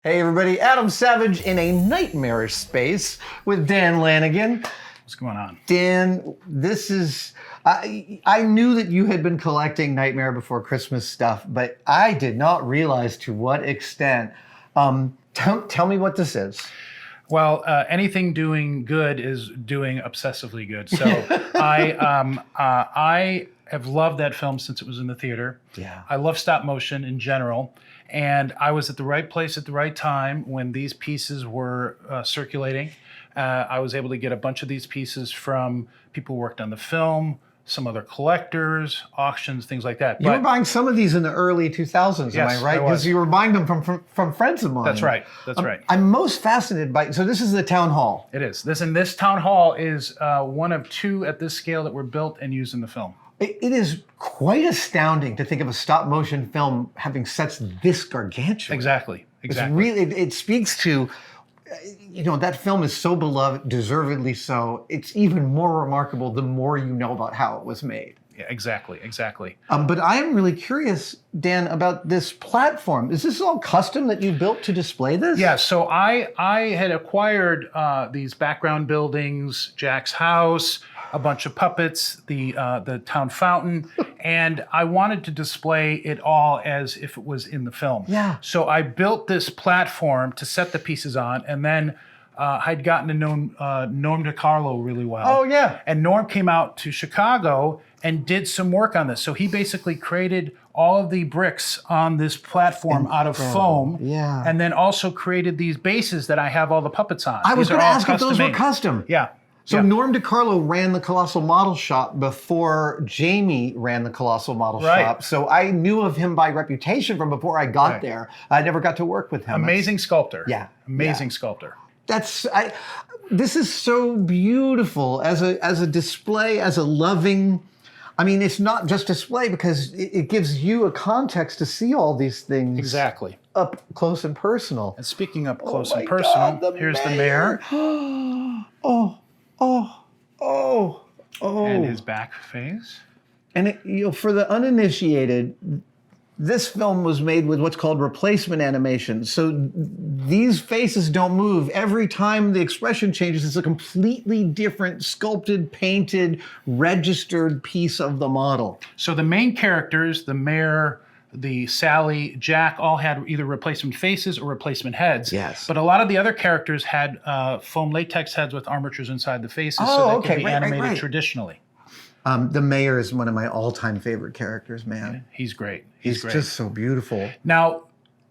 Hey everybody, Adam Savage in a nightmarish space with Dan Lanigan. What's going on? Dan, this is, I knew that you had been collecting Nightmare Before Christmas stuff, but I did not realize to what extent. Tell me what this is. Well, anything doing good is doing obsessively good. So I have loved that film since it was in the theater. Yeah. I love stop motion in general. And I was at the right place at the right time when these pieces were circulating. I was able to get a bunch of these pieces from people who worked on the film, some other collectors, auctions, things like that. You were buying some of these in the early 2000s, yes, am I right? Because you were buying them from friends of mine. That's right. That's right. I'm most fascinated by, so this is the town hall. It is. This town hall is one of two at this scale that were built and used in the film. It is quite astounding to think of a stop motion film having sets this gargantuan. Exactly. It's really, it speaks to, that film is so beloved, deservedly so. It's even more remarkable the more you know about how it was made. Yeah, exactly. But I am really curious, Dan, about this platform. Is this all custom that you built to display this? Yeah, so I had acquired these background buildings, Jack's house, a bunch of puppets, the town fountain, and I wanted to display it all as if it was in the film. Yeah. So I built this platform to set the pieces on, and then I'd gotten to know Norm DiCarlo really well. Oh, yeah. And Norm came out to Chicago and did some work on this. So he basically created all of the bricks on this platform out of foam. Yeah. And then also created these bases that I have all the puppets on. I was going to ask if those were custom. Yeah. So yeah. Norm DiCarlo ran the Colossal Model Shop before Jamie ran the Colossal Model Shop. So I knew of him by reputation from before I got there. I never got to work with him. Amazing sculptor. Yeah. Amazing sculptor. This is so beautiful as a display, as a loving. I mean, it's not just display because it gives you a context to see all these things exactly up close and personal. And speaking up close and personal, here's the mayor. Oh. And his back face. And for the uninitiated, this film was made with what's called replacement animation. So these faces don't move. Every time the expression changes, it's a completely different sculpted, painted, registered piece of the model. So the main characters, the mayor, the Sally, Jack, all had either replacement faces or replacement heads. Yes. But a lot of the other characters had foam latex heads with armatures inside the faces so they could be animated traditionally. The mayor is one of my all-time favorite characters, man. He's great. He's great. Just so beautiful. Now,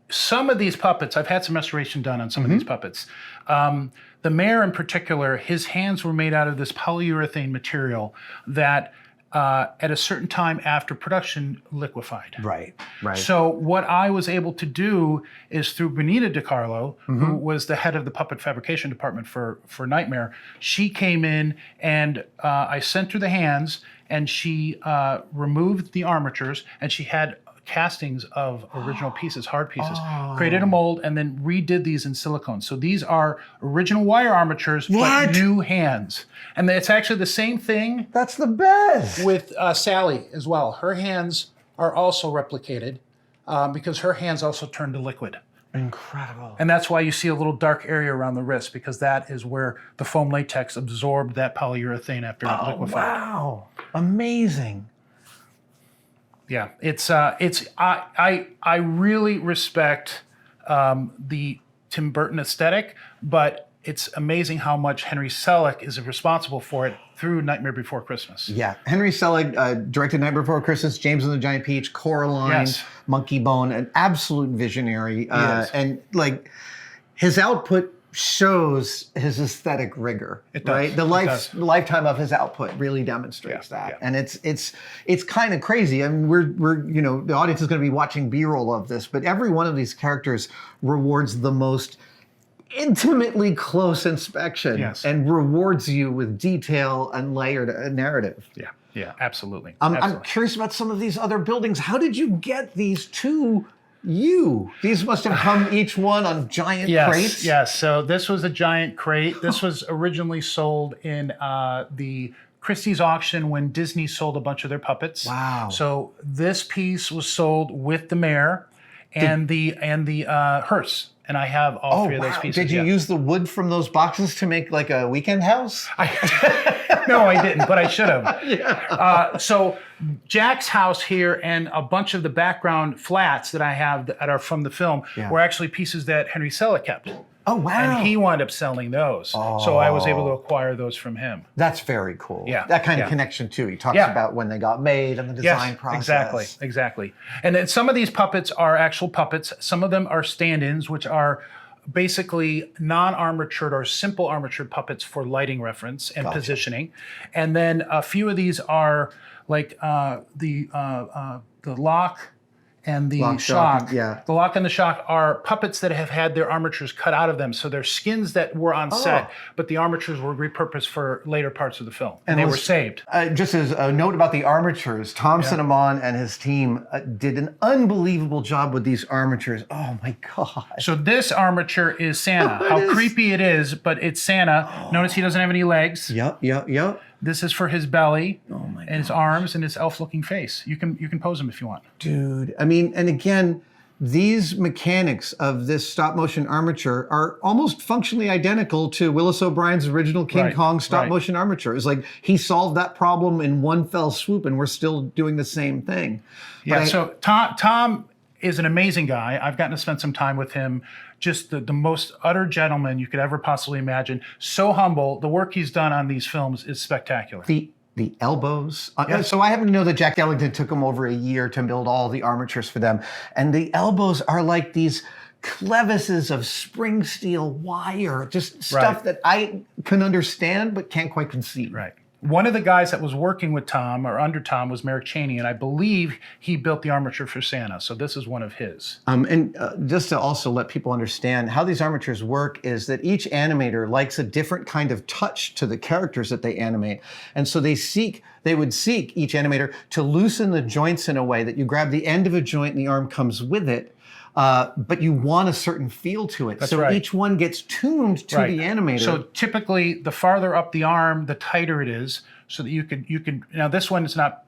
some of these puppets, I've had some restoration done on some of these puppets. The mayor in particular, his hands were made out of this polyurethane material that at a certain time after production liquefied. Right. So what I was able to do is through Benita DiCarlo, who was the head of the puppet fabrication department for Nightmare, she came in and I sent her the hands and she removed the armatures and she had castings of original pieces, hard pieces, created a mold and then redid these in silicone. So these are original wire armatures, but new hands. And it's actually the same thing. That's the best. With Sally as well. Her hands are also replicated because her hands also turn to liquid. Incredible. And that's why you see a little dark area around the wrist because that is where the foam latex absorbed that polyurethane after it liquefied. Wow. Amazing. Yeah, I really respect the Tim Burton aesthetic, but it's amazing how much Henry Selick is responsible for it through Nightmare Before Christmas. Yeah, Henry Selick directed Nightmare Before Christmas, James and the Giant Peach, Coraline, Monkey Bone, an absolute visionary, and like his output shows his aesthetic rigor. It does. Right? The lifetime of his output really demonstrates that. And it's kind of crazy. I mean, we're the audience is going to be watching B-roll of this, but every one of these characters rewards the most intimately close inspection and rewards you with detail and layered narrative. Yeah, absolutely. I'm curious about some of these other buildings. How did you get these to you? These must have come each one on giant crates? Yes, so this was a giant crate. This was originally sold in the Christie's auction when Disney sold a bunch of their puppets. Wow. So this piece was sold with the mayor and the hearse. and I have all three of those pieces. Did you use the wood from those boxes to make like a weekend house? No, I didn't, but I should have. So Jack's house here and a bunch of the background flats that I have that are from the film were actually pieces that Henry Selick kept. Oh, wow. And he wound up selling those. So I was able to acquire those from him. That's very cool. Yeah. That kind of connection too. He talks about when they got made and the design process. Exactly. And then some of these puppets are actual puppets. Some of them are stand-ins, which are basically non-armatured or simple armatured puppets for lighting reference and positioning. And then a few of these are like the lock and the shock. The lock and the shock are puppets that have had their armatures cut out of them. So they're skins that were on set, but the armatures were repurposed for later parts of the film. And they were saved. Just as a note about the armatures, Tom Cinnamon and his team did an unbelievable job with these armatures. Oh my God. So this armature is Santa. How creepy it is, but it's Santa. Notice he doesn't have any legs. Yep. This is for his belly and his arms and his elf-looking face. You can pose him if you want. Dude, I mean, and again, these mechanics of this stop-motion armature are almost functionally identical to Willis O'Brien's original King Kong stop-motion armature. It's like he solved that problem in one fell swoop, and we're still doing the same thing. Yeah, so Tom is an amazing guy. I've gotten to spend some time with him. Just the most utter gentleman you could ever possibly imagine. So humble. The work he's done on these films is spectacular. The elbows. So I happen to know that Jack Ellington took him over a year to build all the armatures for them. And the elbows are like these clevises of spring steel wire, just stuff that I can understand but can't quite conceive. Right. One of the guys that was working with Tom, or under Tom, was Merrick Cheney, and I believe he built the armature for Santa, so this is one of his. And just to also let people understand how these armatures work is that each animator likes a different kind of touch to the characters that they animate. And so they would seek, each animator, to loosen the joints in a way that you grab the end of a joint and the arm comes with it. But you want a certain feel to it. So each one gets tuned to the animator. So typically, the farther up the arm, the tighter it is, so that you can. Now this one is not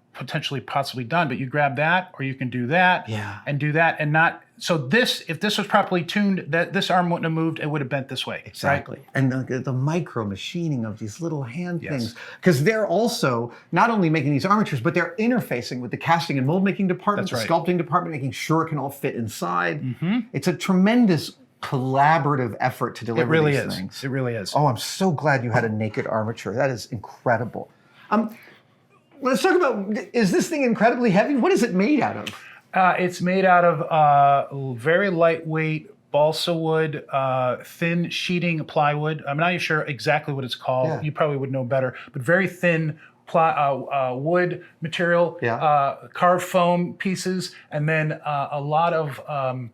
possibly done, but you grab that, or you can do that, and do that, and not. So this, if this was properly tuned, this arm wouldn't have moved. It would have bent this way. Exactly. Right? And the micro machining of these little hand things, because they're also not only making these armatures, but they're interfacing with the casting and mold making department, the sculpting department, making sure it can all fit inside. It's a tremendous collaborative effort to deliver these things. It really is. Oh, I'm so glad you had a naked armature. That is incredible. Let's talk about, is this thing incredibly heavy? What is it made out of? It's made out of very lightweight balsa wood, thin sheeting plywood. I'm not even sure exactly what it's called. You probably would know better, but very thin wood material, carved foam pieces, and then a lot of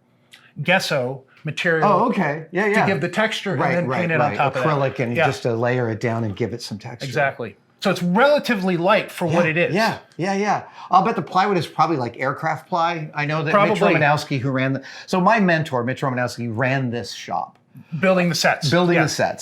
gesso material to give the texture, and then paint it on top of that. Acrylic, and just to layer it down and give it some texture. Exactly. So it's relatively light for what it is. Yeah. I'll bet the plywood is probably like aircraft ply. I know that Mitch Romanowski, who ran so my mentor, Mitch Romanowski, ran this shop. Building the sets.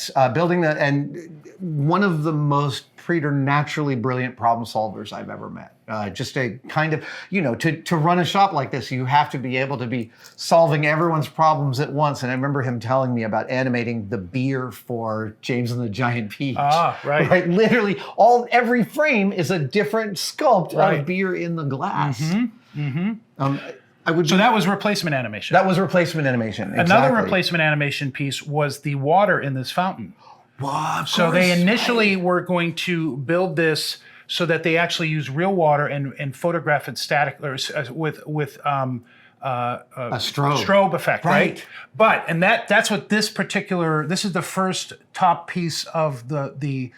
And one of the most preternaturally brilliant problem solvers I've ever met. Just a kind of, to run a shop like this, you have to be able to be solving everyone's problems at once. And I remember him telling me about animating the beer for James and the Giant Peach. Right. Literally, every frame is a different sculpt of beer in the glass. So that was replacement animation. That was replacement animation. Another replacement animation piece was the water in this fountain. So they initially were going to build this so that they actually use real water and photograph it static or with a strobe effect, right? But that's what this is the first top piece of the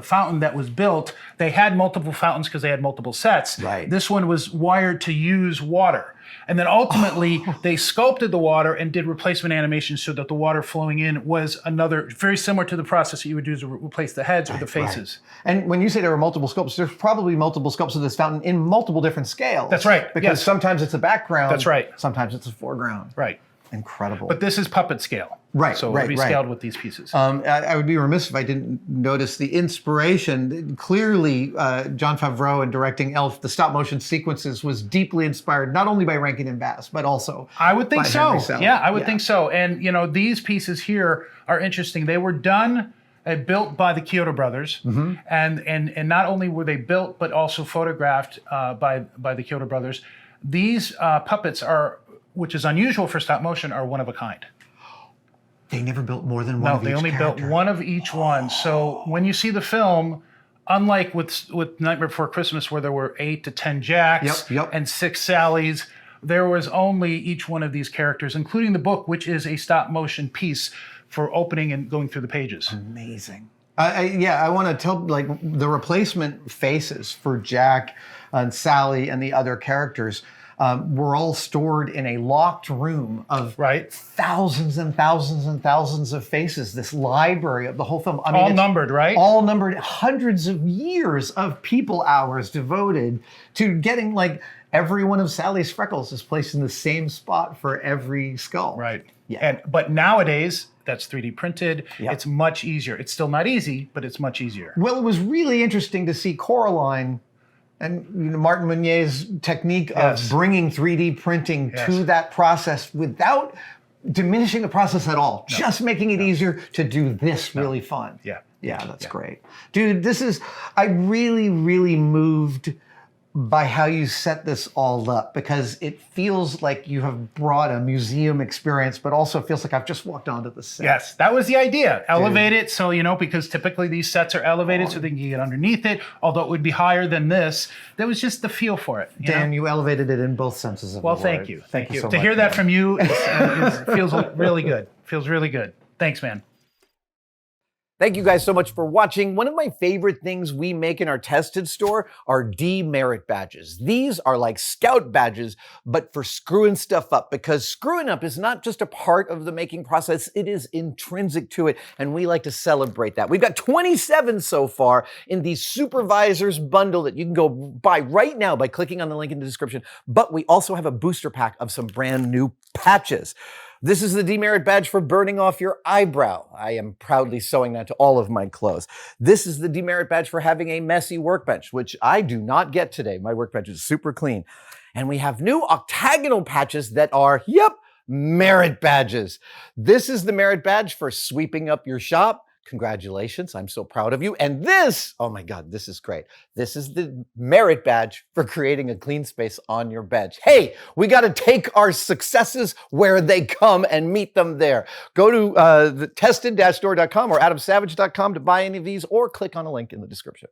fountain that was built. They had multiple fountains because they had multiple sets. This one was wired to use water. And then ultimately, they sculpted the water and did replacement animation so that the water flowing in was very similar to the process that you would do to replace the heads or the faces. And when you say there were multiple sculpts, there's probably multiple sculpts of this fountain in multiple different scales. That's right. Because sometimes it's a background. That's right. Sometimes it's a foreground. Right. Incredible. But this is puppet scale. Right, So right, it'll be right. scaled with these pieces. I would be remiss if I didn't notice the inspiration. Clearly, Jon Favreau in directing Elf, the stop motion sequences was deeply inspired, not only by Rankin and Bass, but also I would think by so. Henry Selick. Yeah, I would think so. And, you know, these pieces here are interesting. They were done, built by the Kyoto brothers. And not only were they built, but also photographed by the Kyoto brothers. These puppets are, which is unusual for stop motion, are one of a kind. They never built more than one of each No, they only character. built one of each one. So when you see the film, unlike with Nightmare Before Christmas, where there were 8 to 10 Jacks and 6 Sallys, there was only each one of these characters, including the book, which is a stop motion piece for opening and going through the pages. Amazing. I want to tell, like, the replacement faces for Jack and Sally and the other characters were all stored in a locked room of thousands and thousands and thousands of faces, this library of the whole film. I mean, all numbered, right? All numbered, hundreds of years of people hours devoted to getting, like, every one of Sally's freckles is placed in the same spot for every skull. Right. Yeah. But nowadays, that's 3D printed. It's much easier. It's still not easy, but it's much easier. Well, it was really interesting to see Coraline and Martin Meunier's technique of bringing 3D printing to that process without diminishing the process at all, just making it easier to do this really fun. Yeah, that's great. Dude, I really, really moved by how you set this all up, because it feels like you have brought a museum experience, but also feels like I've just walked onto the set. Yes, that was the idea. Elevate it, so, because typically these sets are elevated so they can get underneath it, although it would be higher than this. That was just the feel for it. Dan, you elevated it in both senses of the word. Well, thank you. Thank you so much. To hear that from you feels really good. Feels really good. Thanks, man. Thank you guys so much for watching. One of my favorite things we make in our tested store are demerit badges. These are like scout badges, but for screwing stuff up, because screwing up is not just a part of the making process, it is intrinsic to it, and we like to celebrate that. We've got 27 so far in the Supervisors bundle that you can go buy right now by clicking on the link in the description, but we also have a booster pack of some brand new patches. This is the demerit badge for burning off your eyebrow. I am proudly sewing that to all of my clothes. This is the demerit badge for having a messy workbench, which I do not get today. My workbench is super clean. And we have new octagonal patches that are, merit badges. This is the merit badge for sweeping up your shop. Congratulations, I'm so proud of you. And this, oh my God, this is great. This is the merit badge for creating a clean space on your bench. Hey, we got to take our successes where they come and meet them there. Go to the tested-store.com or adamsavage.com to buy any of these, or click on a link in the description.